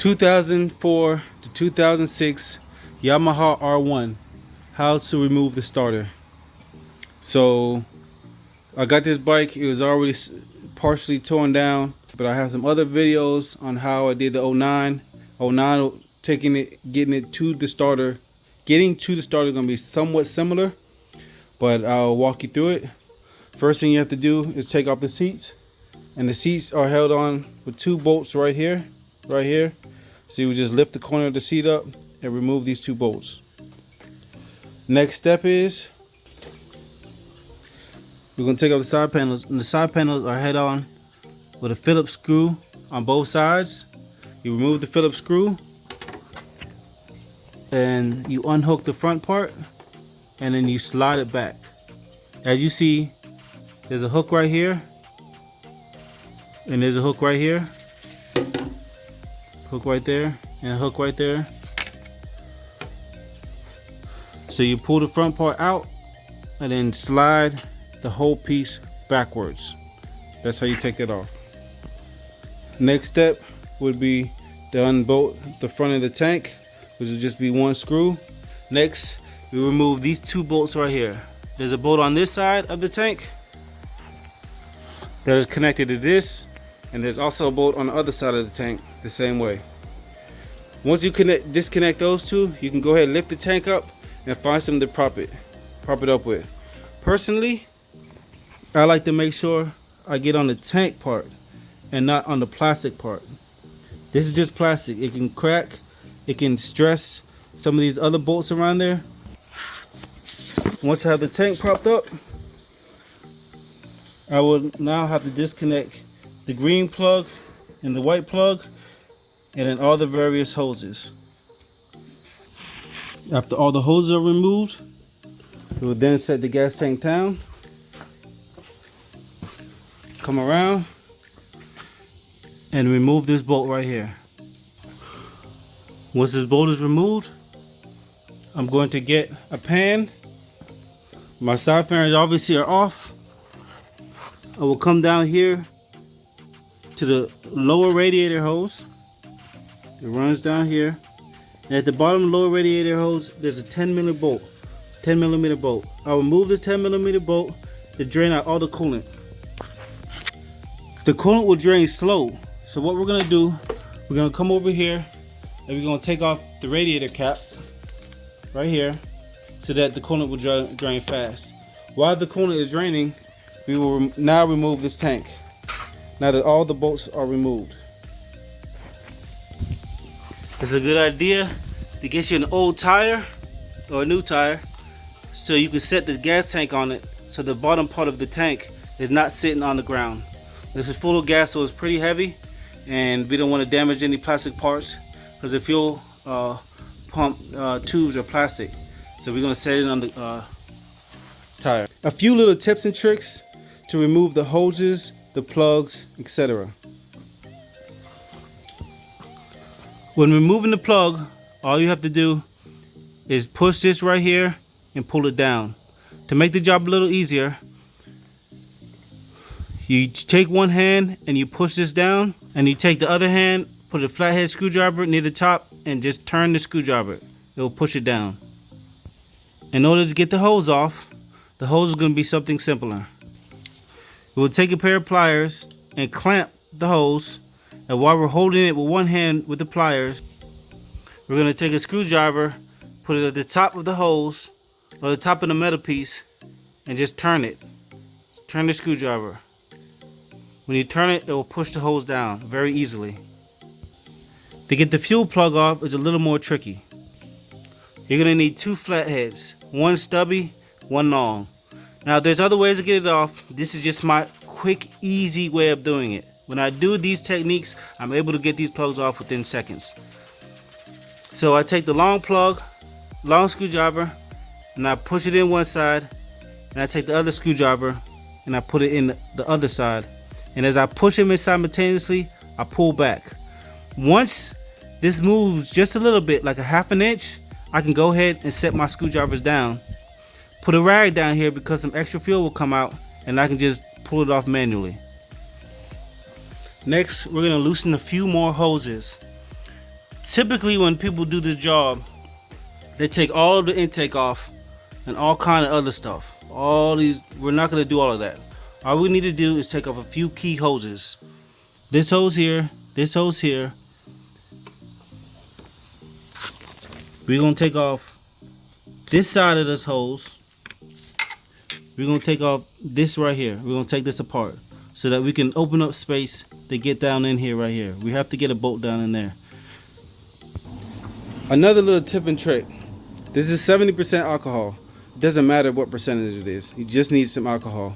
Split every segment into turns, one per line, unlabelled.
2004 to 2006 Yamaha R1. How to remove the starter. So I got this bike, it was already partially torn down, but I have some other videos on how I did the 09 taking it, getting to the starter is going to be somewhat similar, but I'll walk you through it. First thing you have to do is take off the seats, and the seats are held on with two bolts right here. So you would just lift the corner of the seat up and remove these two bolts. Next step is we're going to take off the side panels, and the side panels are held on with a Phillips screw on both sides. You remove the Phillips screw and you unhook the front part, and then you slide it back. As you see, there's a hook right here, and there's a hook right here, hook right there, and a hook right there. So you pull the front part out and then slide the whole piece backwards. That's how you take it off. Next step would be to unbolt the front of the tank, which will just be one screw. Next, we remove these two bolts right here. There's a bolt on this side of the tank that is connected to this, and there's also a bolt on the other side of the tank the same way. Once you disconnect those two, you can go ahead and lift the tank up and find something to prop it up with. Personally, I like to make sure I get on the tank part and not on the plastic part. This is just plastic. It can crack, it can stress some of these other bolts around there. Once I have the tank propped up, I will now have to disconnect the green plug and the white plug, and then all the various hoses. After all the hoses are removed, we will then set the gas tank down, come around, and remove this bolt right here. Once this bolt is removed, I'm going to get a pan. My side fans obviously are off. I will come down here to the lower radiator hose. It runs down here. And at the bottom of the lower radiator hose, there's a 10 millimeter bolt. I'll remove this 10 millimeter bolt to drain out all the coolant. The coolant will drain slow. So what we're gonna do, we're gonna come over here and we're gonna take off the radiator cap right here so that the coolant will drain fast. While the coolant is draining, we will now remove this tank. Now that all the bolts are removed. It's a good idea to get you an old tire or a new tire so you can set the gas tank on it so the bottom part of the tank is not sitting on the ground. This is full of gas, so it's pretty heavy, and we don't want to damage any plastic parts because the fuel pump tubes are plastic. So we're going to set it on the tire. A few little tips and tricks to remove the hoses, the plugs, etc. When removing the plug, all you have to do is push this right here and pull it down. To make the job a little easier, you take one hand and you push this down, and you take the other hand, put a flathead screwdriver near the top, and just turn the screwdriver. It will push it down. In order to get the hose off, the hose is going to be something simpler. We will take a pair of pliers and clamp the hose, and while we're holding it with one hand with the pliers, we're going to take a screwdriver, put it at the top of the hose or the top of the metal piece, and just turn it. Turn the screwdriver. When you turn it, it will push the hose down very easily. To get the fuel plug off is a little more tricky. You're going to need two flatheads, one stubby, one long. Now there's other ways to get it off. This is just my quick, easy way of doing it. When I do these techniques, I'm able to get these plugs off within seconds. So I take the long plug, long screwdriver, and I push it in one side, and I take the other screwdriver and I put it in the other side. And as I push them in simultaneously, I pull back. Once this moves just a little bit, like a half an inch, I can go ahead and set my screwdrivers down. Put a rag down here because some extra fuel will come out, and I can just pull it off manually. Next, we're going to loosen a few more hoses. Typically when people do this job, they take all of the intake off and all kind of other stuff. All these, we're not going to do all of that. All we need to do is take off a few key hoses. This hose here, this hose here. We're going to take off this side of this hose. We're going to take off this right here. We're going to take this apart so that we can open up space to get down in here right here. We have to get a bolt down in there. Another little tip and trick. This is 70% alcohol. It doesn't matter what percentage it is. You just need some alcohol.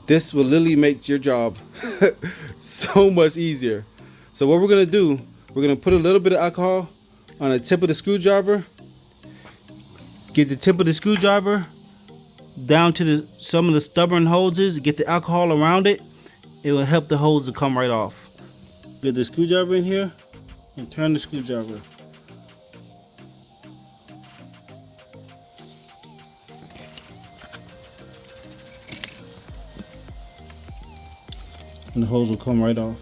This will literally make your job so much easier. So what we're going to do, we're going to put a little bit of alcohol on the tip of the screwdriver. Get the tip of the screwdriver down to some of the stubborn hoses. Get the alcohol around it. It will help the hose to come right off. Get the screwdriver in here and turn the screwdriver. And the hose will come right off.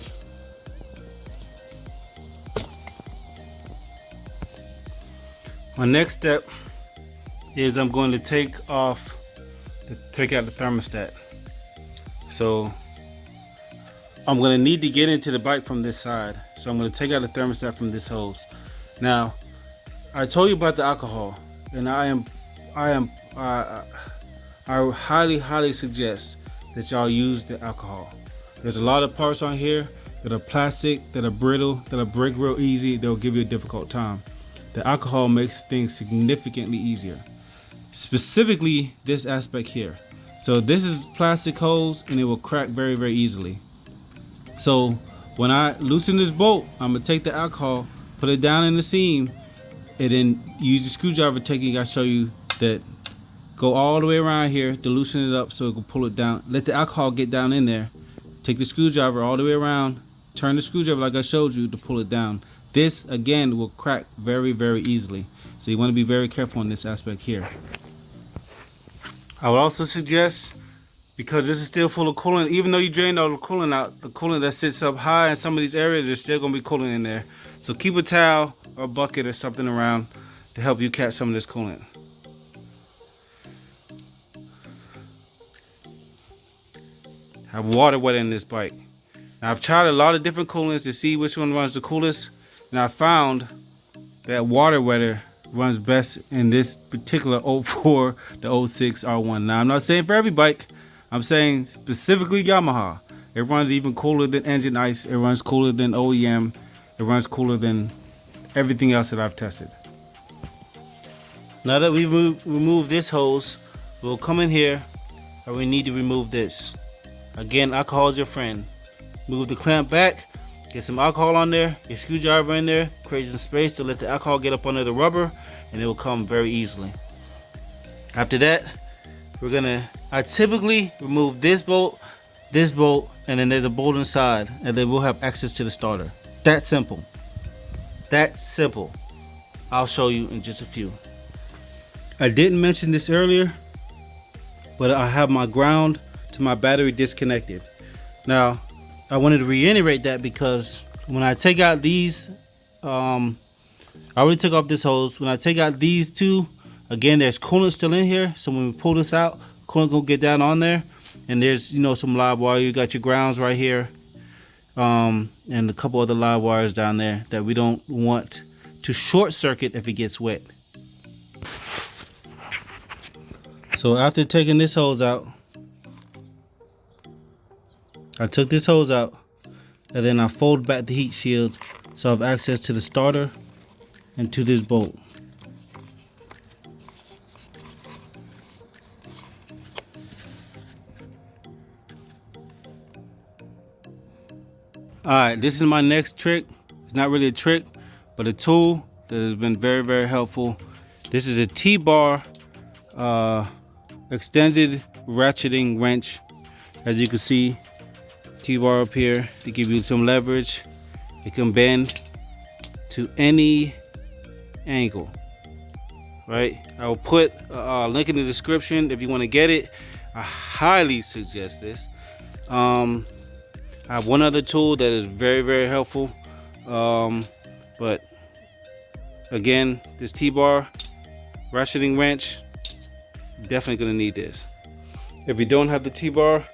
My next step is I'm going to take out the thermostat. So I'm going to need to get into the bike from this side. So I'm going to take out the thermostat from this hose. Now, I told you about the alcohol, and I highly suggest that y'all use the alcohol. There's a lot of parts on here that are plastic, that are brittle, that'll break real easy. They'll give you a difficult time. The alcohol makes things significantly easier. Specifically this aspect here. So this is plastic hose and it will crack very, very easily. So when I loosen this bolt, I'm gonna take the alcohol, put it down in the seam, and then use the screwdriver technique I show you that go all the way around here to loosen it up so it can pull it down. Let the alcohol get down in there. Take the screwdriver all the way around, turn the screwdriver like I showed you to pull it down. This again will crack very, very easily. So you want to be very careful on this aspect here. I would also suggest, because this is still full of coolant, even though you drained all the coolant out, the coolant that sits up high in some of these areas, there's still going to be coolant in there. So keep a towel or a bucket or something around to help you catch some of this coolant. I have water wet in this bike. Now I've tried a lot of different coolants to see which one runs the coolest, and I found that water wetter runs best in this particular 04 to 06 R1. Now I'm not saying for every bike, I'm saying specifically Yamaha. It runs even cooler than engine ice, it runs cooler than OEM, it runs cooler than everything else that I've tested. Now that we've removed this hose, we'll come in here and we need to remove this. Again, alcohol is your friend. Move the clamp back, get some alcohol on there, your screwdriver in there, create some space to let the alcohol get up under the rubber, and it will come very easily. After that, I typically remove this bolt, and then there's a bolt inside, and then we'll have access to the starter. That simple. That simple. I'll show you in just a few. I didn't mention this earlier, but I have my ground to my battery disconnected. Now, I wanted to reiterate that because when I take out these, I already took off this hose. When I take out these two, again, there's coolant still in here. So when we pull this out, coolant gonna get down on there. And there's, some live wire. You got your grounds right here, and a couple other live wires down there that we don't want to short circuit if it gets wet. So after taking this hose out, I took this hose out and then I fold back the heat shield so I have access to the starter and to this bolt. Alright, this is my next trick. It's not really a trick, but a tool that has been very, very helpful. This is a T-bar extended ratcheting wrench. As you can see, T-bar up here to give you some leverage. It can bend to any angle, right? I will put a link in the description if you want to get it. I highly suggest this. I have one other tool that is very, very helpful, but Again, this T-bar, ratcheting wrench, definitely gonna need this. If you don't have the T-bar,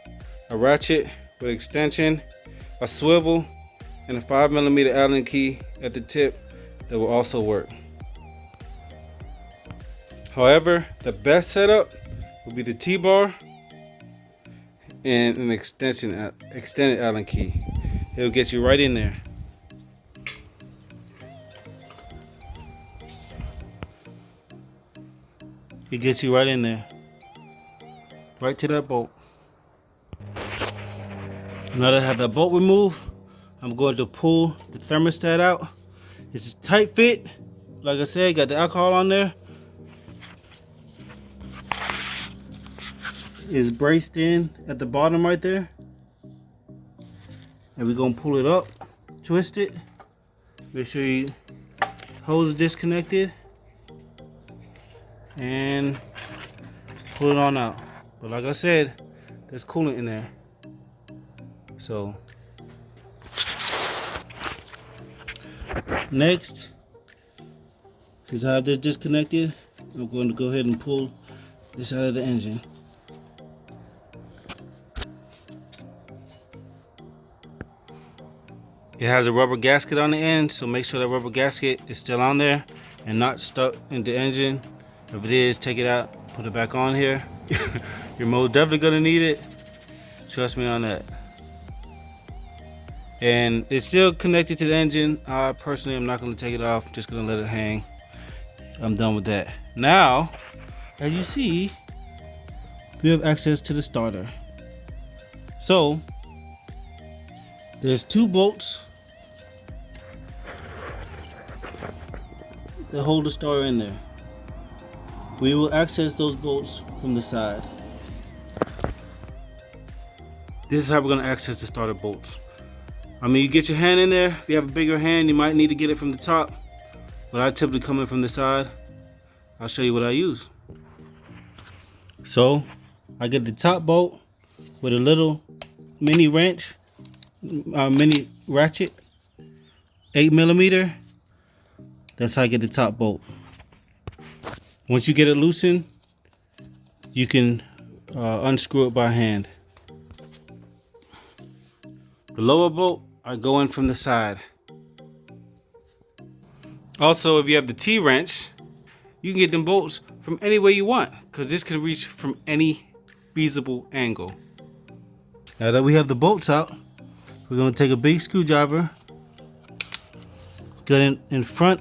a ratchet with extension, a swivel, and a 5mm Allen key at the tip, that will also work. However, the best setup will be the T-bar and an extended Allen key. It'll get you right in there. It gets you right in there. Right to that bolt. Now that I have that bolt removed, I'm going to pull the thermostat out. It's a tight fit. Like I said, got the alcohol on there. It's braced in at the bottom right there. And we're gonna pull it up, twist it. Make sure your hose is disconnected. And pull it on out. But like I said, there's coolant in there. So next, since I have this disconnected, I'm going to go ahead and pull this out of the engine. It has a rubber gasket on the end, so make sure that rubber gasket is still on there and not stuck in the engine. If it is, take it out, put it back on here. You're most definitely gonna need it. Trust me on that. And it's still connected to the engine. I personally am not gonna take it off, just gonna let it hang. I'm done with that. Now, as you see, we have access to the starter. So, there's 2 bolts that hold the starter in there. We will access those bolts from the side. This is how we're gonna access the starter bolts. I mean, you get your hand in there. If you have a bigger hand, you might need to get it from the top. But I typically come in from the side. I'll show you what I use. So, I get the top bolt with a little mini wrench, mini ratchet, 8mm. That's how I get the top bolt. Once you get it loosened, you can unscrew it by hand. The lower bolt, I go in from the side. Also, if you have the T-wrench, you can get them bolts from any way you want, because this can reach from any feasible angle. Now that we have the bolts out, we're going to take a big screwdriver, get in front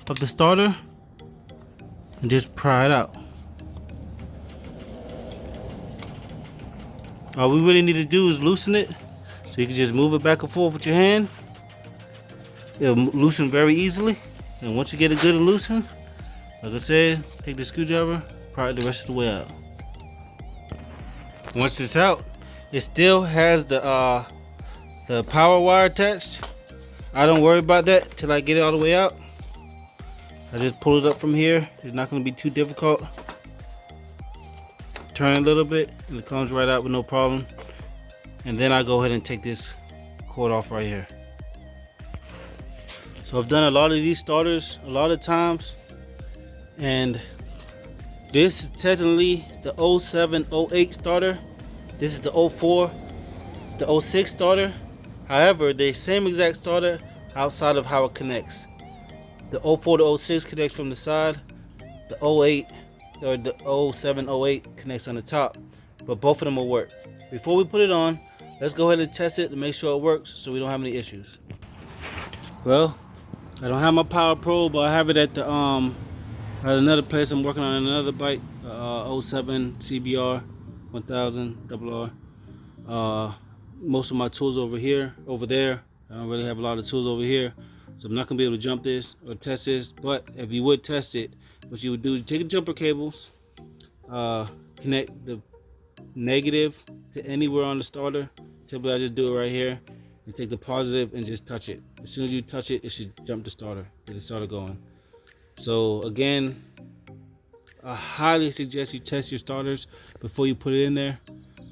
of the starter, and just pry it out. All we really need to do is loosen it, so you can just move it back and forth with your hand. It'll loosen very easily, and once you get it good and loosened, like I said, take the screwdriver, pry it the rest of the way out. Once it's out, it still has the power wire attached. I don't worry about that till I get it all the way out. I just pull it up from here. It's not going to be too difficult. Turn it a little bit and it comes right out with no problem. And then I go ahead and take this cord off right here. So I've done a lot of these starters a lot of times, and this is technically the 07-08 starter. This is the 04, the 06 starter. However, they're same exact starter outside of how it connects. The 04 to 06 connects from the side. The 08 or the 07-08 connects on the top. But both of them will work. Before we put it on, let's go ahead and test it to make sure it works so we don't have any issues. Well, I don't have my power probe, but I have it at the at another place. I'm working on another bike, 07 CBR 1000 RR. Most of my tools over there. I don't really have a lot of tools over here, so I'm not gonna be able to jump this or test this. But if you would test it, what you would do is take the jumper cables, connect the negative to anywhere on the starter. Typically I just do it right here. You take the positive and just touch it. As soon as you touch it, it should jump the starter, get the starter going. So again, I highly suggest you test your starters before you put it in there.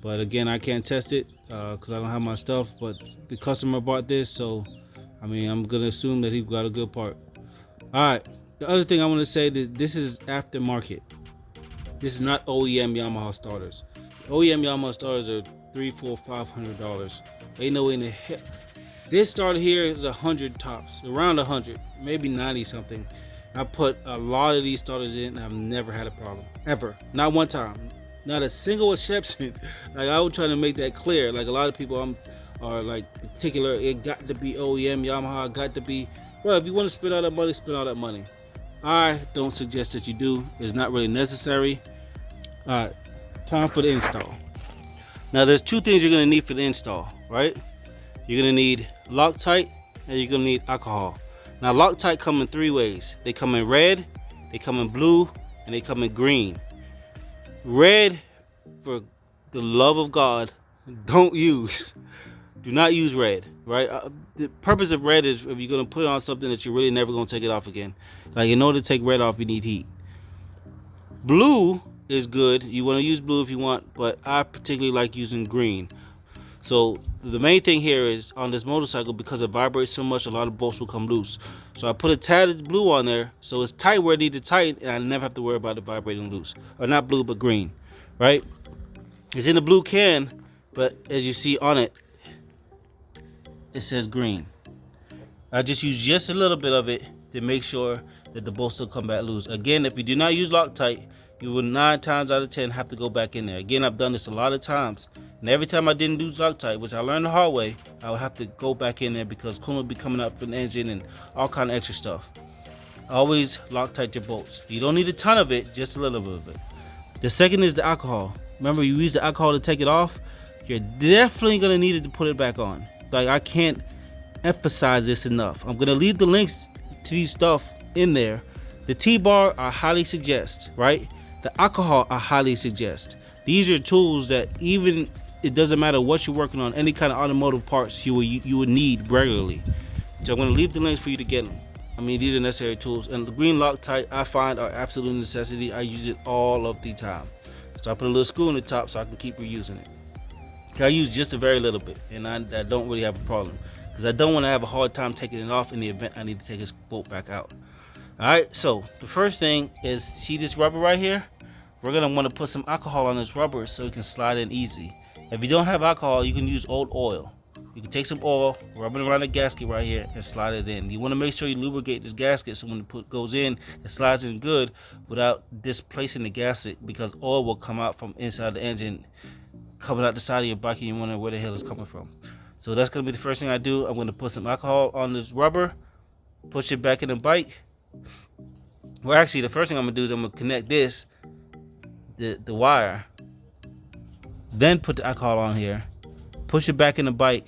But again, I can't test it because I don't have my stuff. But the customer bought this, so I mean, I'm gonna assume that he got a good part. Alright, the other thing I want to say is this is aftermarket. This is not OEM Yamaha starters. OEM Yamaha starters are $300, $400, $500. Ain't no in the hell. This starter here is 100 tops, around 100, maybe 90 something. I put a lot of these starters in and I've never had a problem, ever. Not one time, not a single exception. Like, I was trying to make that clear. Like, a lot of people are like particular, it got to be OEM Yamaha, got to be, well, if you want to spend all that money, spend all that money. I don't suggest that you do. It's not really necessary. Alright, time for the install. Now there's two things you're gonna need for the install, right? You're gonna need Loctite and you're gonna need alcohol. Now Loctite come in three ways. They come in red, they come in blue, and they come in green. Red, for the love of God, don't use. Do not use red, right? The purpose of red is if you're gonna put it on something that you're really never gonna take it off again. Like, in order to take red off, you need heat. Blue is good. You want to use blue if you want, but I particularly like using green. So the main thing here is on this motorcycle, because it vibrates so much, a lot of bolts will come loose. So I put a tad of blue on there so it's tight where it needs to tighten, and I never have to worry about it vibrating loose. Or not blue, but green, right? It's in the blue can, but as you see on it, it says green. I just use just a little bit of it to make sure that the bolts will come back loose. Again, if you do not use Loctite, you will 9 times out of 10 have to go back in there. Again, I've done this a lot of times, and every time I didn't use Loctite, which I learned the hard way, I would have to go back in there because coolant would be coming up from the engine and all kind of extra stuff. Always Loctite your bolts. You don't need a ton of it, just a little bit of it. The second is the alcohol. Remember, you use the alcohol to take it off. You're definitely gonna need it to put it back on. Like, I can't emphasize this enough. I'm gonna leave the links to these stuff in there. The T-bar I highly suggest, right? The alcohol I highly suggest. These are tools that, even it doesn't matter what you're working on, any kind of automotive parts you would need regularly. So I'm going to leave the links for you to get them. I mean, these are necessary tools, and the green Loctite I find are absolute necessity. I use it all of the time. So I put a little screw in the top so I can keep reusing it. I use just a very little bit, and I don't really have a problem because I don't want to have a hard time taking it off in the event I need to take this bolt back out. Alright, so the first thing is, see this rubber right here? We're going to want to put some alcohol on this rubber so it can slide in easy. If you don't have alcohol, you can use old oil. You can take some oil, rub it around the gasket right here, and slide it in. You want to make sure you lubricate this gasket so when it goes in, it slides in good without displacing the gasket, because oil will come out from inside the engine, coming out the side of your bike, and you wonder where the hell it's coming from. So that's going to be the first thing I do. I'm going to put some alcohol on this rubber, push it back in the bike. Well, actually, the first thing I'm going to do is I'm going to connect this, the wire, then put the alcohol on here, push it back in the bike,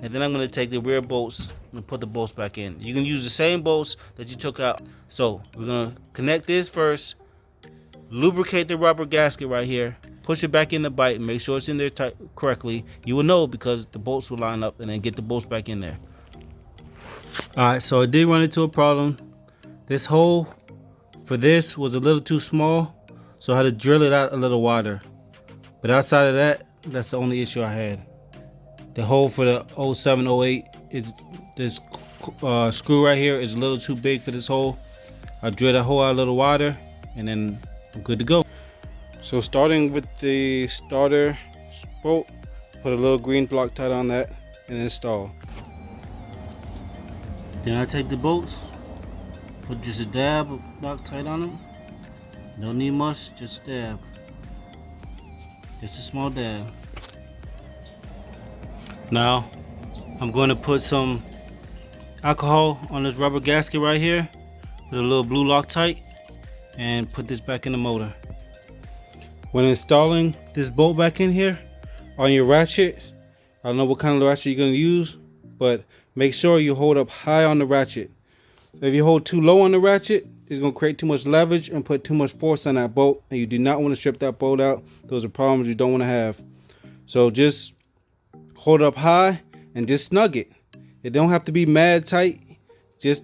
and then I'm going to take the rear bolts and put the bolts back in. You can use the same bolts that you took out. So we're going to connect this first, lubricate the rubber gasket right here, push it back in the bike, and make sure it's in there tight correctly. You will know because the bolts will line up, and then get the bolts back in there. Alright, so I did run into a problem. This hole for this was a little too small, so I had to drill it out a little wider. But outside of that, that's the only issue I had. The hole for the 0708, this screw right here is a little too big for this hole. I drilled that hole out a little wider, and then I'm good to go. So starting with the starter bolt, put a little green Loctite on that and install. Then I take the bolts, put just a dab of Loctite on them. Don't need much, just a dab. Just a small dab. Now, I'm going to put some alcohol on this rubber gasket right here with a little blue Loctite and put this back in the motor. When installing this bolt back in here on your ratchet, I don't know what kind of ratchet you're going to use, but make sure you hold up high on the ratchet. If you hold too low on the ratchet, it's going to create too much leverage and put too much force on that bolt, and you do not want to strip that bolt out. Those are problems you don't want to have. So just hold up high and just snug it. It don't have to be mad tight, just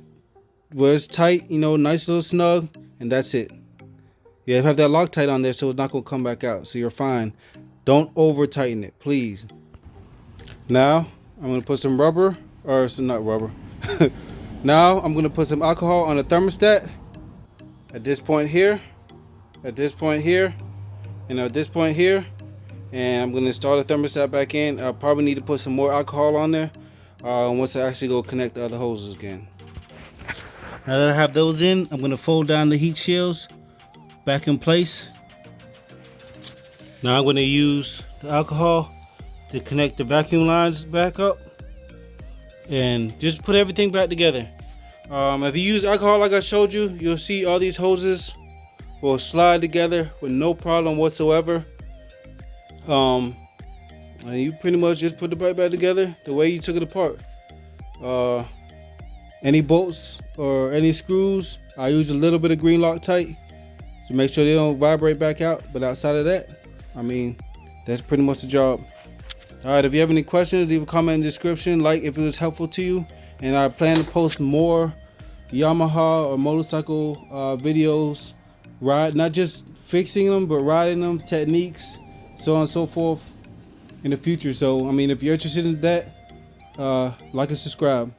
where it's tight, you know, nice little snug, and that's it. You have that Loctite on there so it's not going to come back out, so you're fine. Don't over tighten it, please. Now I'm going to put some rubber, or some, not rubber. Now I'm gonna put some alcohol on the thermostat at this point here, at this point here, and at this point here. And I'm gonna install the thermostat back in. I'll probably need to put some more alcohol on there once I actually go connect the other hoses again. Now that I have those in, I'm gonna fold down the heat shields back in place. Now I'm gonna use the alcohol to connect the vacuum lines back up and just put everything back together. If you use alcohol like I showed you, you'll see all these hoses will slide together with no problem whatsoever. And you pretty much just put it right back together the way you took it apart. Any bolts or any screws, I use a little bit of green Loctite to make sure they don't vibrate back out. But outside of that, I mean, that's pretty much the job. Alright, if you have any questions, leave a comment in the description, like if it was helpful to you. And I plan to post more Yamaha or motorcycle videos, not just fixing them, but riding them, techniques, so on and so forth in the future. So I mean, if you're interested in that, like and subscribe.